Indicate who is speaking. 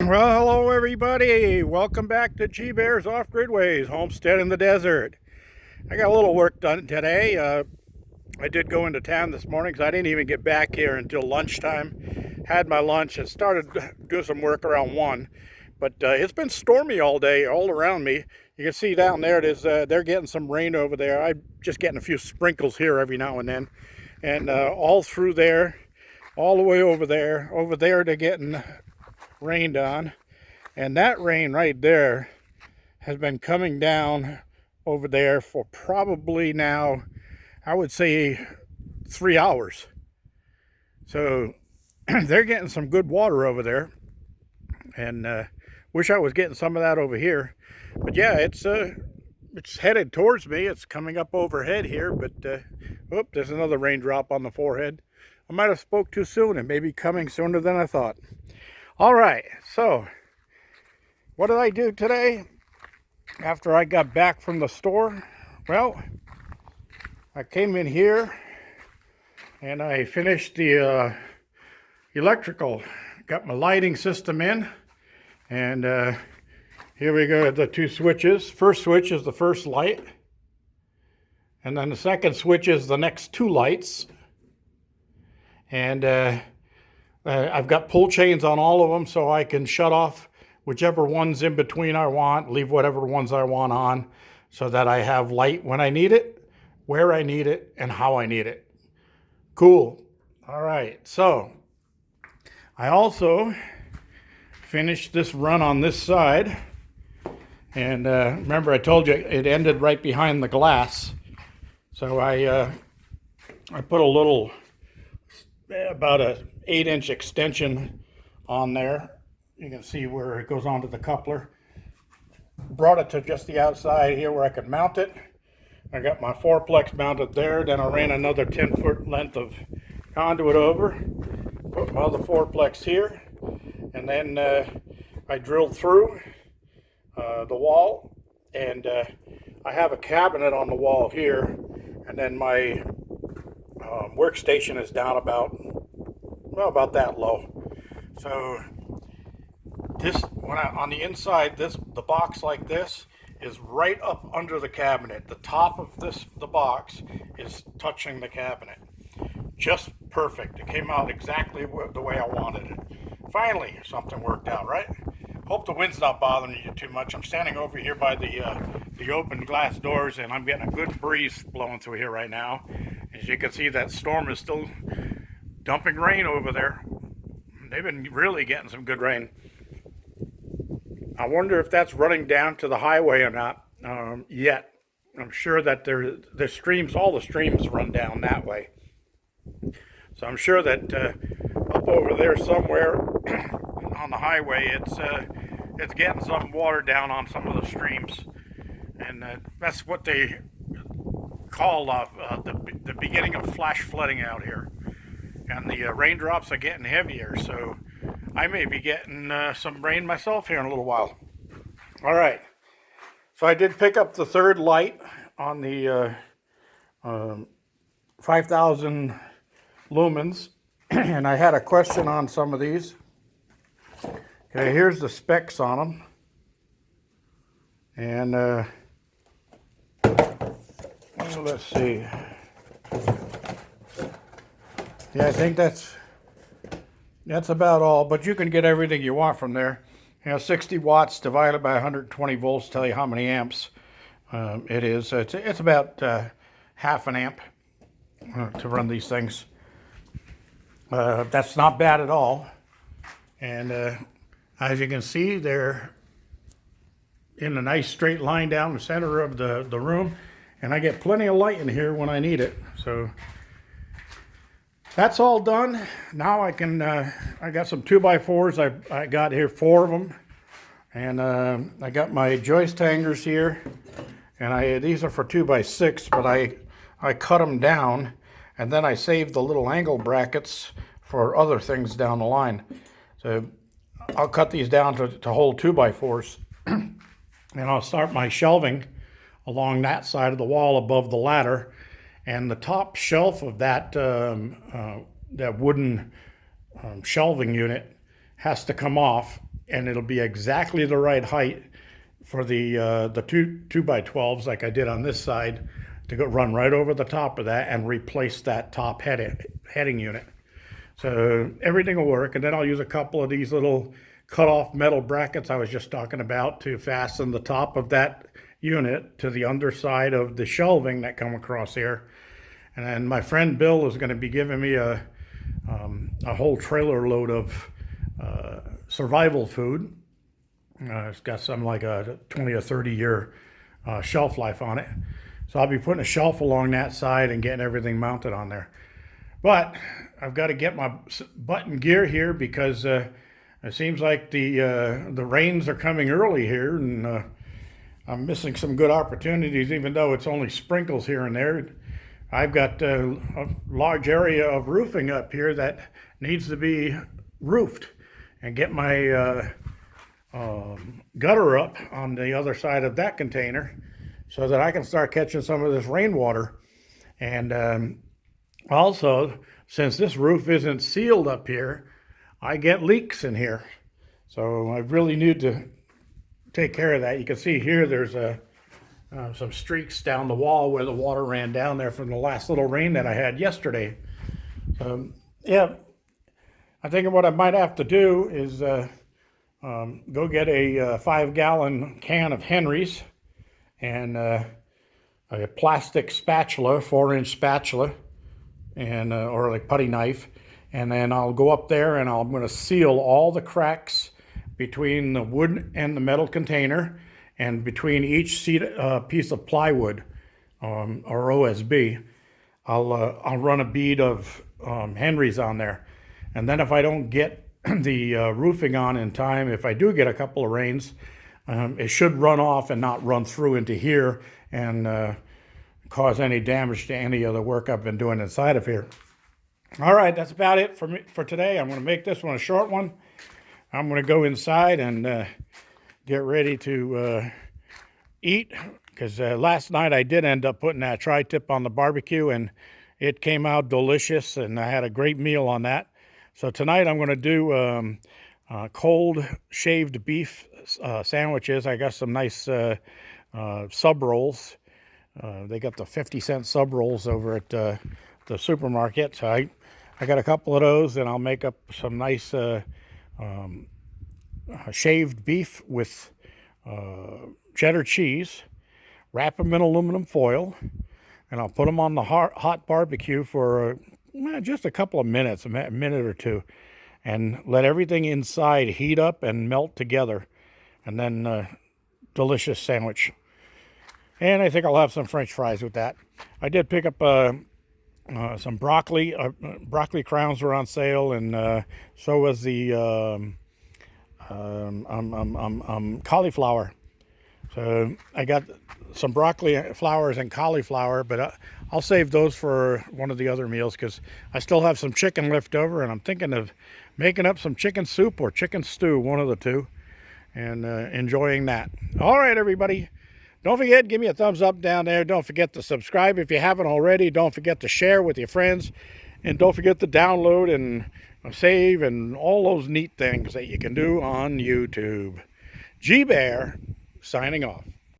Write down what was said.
Speaker 1: Well, hello everybody. Welcome back to G Bear's Off Gridways, Homestead in the Desert. I got a little work done today. I did go into town this morning because I didn't even get back here until lunchtime. Had my lunch and started doing some work around 1. But it's been stormy all day, all around me. You can see down there, they're getting some rain over there. I'm just getting a few sprinkles here every now and then. And all through there, all the way over there they're getting rained on. And that rain right there has been coming down over there for probably now, I would say 3 hours. So they're getting some good water over there, and wish I was getting some of that over here. But yeah, it's headed towards me. It's coming up overhead here, but there's another raindrop on the forehead. I might have spoke too soon. It may be coming sooner than I thought. All right, so what did I do today after I got back from the store? Well, I came in here and I finished the electrical. Got my lighting system in, and here we go, the 2 switches. First switch is the first light, and then the second switch is the next 2 lights. And I've got pull chains on all of them, so I can shut off whichever ones in between I want, leave whatever ones I want on, so that I have light when I need it, where I need it, and how I need it. Cool. All right, so I also finished this run on this side, and remember I told you it ended right behind the glass. So I put a little, about a 8-inch extension on there. You can see where it goes onto the coupler. Brought it to just the outside here where I could mount it. I got my 4-plex mounted there. Then I ran another 10-foot length of conduit over. Put my other 4-plex here. And then I drilled through the wall. And I have a cabinet on the wall here. And then my workstation is down about that low. So this, on the inside, the box like this is right up under the cabinet. The top of the box is touching the cabinet. Just perfect. It came out exactly the way I wanted it. Finally, something worked out, right? Hope the wind's not bothering you too much. I'm standing over here by the open glass doors, and I'm getting a good breeze blowing through here right now. As you can see, that storm is still dumping rain over there. They've been really getting some good rain. I wonder if that's running down to the highway or not yet. I'm sure that the streams, all the streams run down that way. So I'm sure that up over there somewhere on the highway, it's getting some water down on some of the streams. And that's what they call the beginning of flash flooding out here. And the raindrops are getting heavier, so I may be getting some rain myself here in a little while. All right, so I did pick up the 3rd light on the 5,000 lumens, and I had a question on some of these. Okay, here's the specs on them. And let's see. Yeah, I think that's about all, but you can get everything you want from there. 60 watts divided by 120 volts tell you how many amps it is. It's about half an amp to run these things. That's not bad at all. And as you can see, they're in a nice straight line down the center of the room, and I get plenty of light in here when I need it. So that's all done. Now I can, I got some 2x4s. I got here 4 of them. And I got my joist hangers here. And these are for 2x6, but I cut them down. And then I saved the little angle brackets for other things down the line. So I'll cut these down to hold 2x4s. And I'll start my shelving along that side of the wall above the ladder. And the top shelf of that wooden shelving unit has to come off, and it'll be exactly the right height for the 2x12s like I did on this side to go run right over the top of that and replace that top heading unit. So everything will work, and then I'll use a couple of these little cut-off metal brackets I was just talking about to fasten the top of that unit to the underside of the shelving that come across here. And then my friend Bill is going to be giving me a whole trailer load of survival food. It's got some like a 20 or 30 year shelf life on it. So I'll be putting a shelf along that side and getting everything mounted on there. But I've got to get my button gear here because it seems like the rains are coming early here, and I'm missing some good opportunities, even though it's only sprinkles here and there. I've got a large area of roofing up here that needs to be roofed, and get my gutter up on the other side of that container so that I can start catching some of this rainwater. And also, since this roof isn't sealed up here, I get leaks in here. So I really need to take care of that. You can see here there's some streaks down the wall where the water ran down there from the last little rain that I had yesterday. Yeah, I think what I might have to do is go get a 5-gallon can of Henry's and a plastic spatula, 4-inch spatula, and or like putty knife, and then I'll go up there and I'm going to seal all the cracks between the wood and the metal container, and between each piece of plywood or OSB. I'll run a bead of Henry's on there, and then if I don't get the roofing on in time, if I do get a couple of rains, it should run off and not run through into here and cause any damage to any of the work I've been doing inside of here. All right, that's about it for today. I'm going to make this one a short one. I'm going to go inside and get ready to eat, because last night I did end up putting that tri-tip on the barbecue, and it came out delicious, and I had a great meal on that. So tonight I'm going to do cold shaved beef sandwiches. I got some nice sub rolls. They got the 50-cent sub rolls over at the supermarket. So I got a couple of those, and I'll make up some nice shaved beef with cheddar cheese, wrap them in aluminum foil, and I'll put them on the hot barbecue for just a couple of minutes, a minute or two, and let everything inside heat up and melt together, and then delicious sandwich. And I think I'll have some French fries with that. I did pick up some broccoli. Broccoli crowns were on sale, and so was the cauliflower. So I got some broccoli flowers and cauliflower, but I'll save those for one of the other meals, because I still have some chicken left over, and I'm thinking of making up some chicken soup or chicken stew, one of the two, and enjoying that. All right, everybody. Don't forget, give me a thumbs up down there. Don't forget to subscribe if you haven't already. Don't forget to share with your friends. And don't forget to download and save and all those neat things that you can do on YouTube. G Bear, signing off.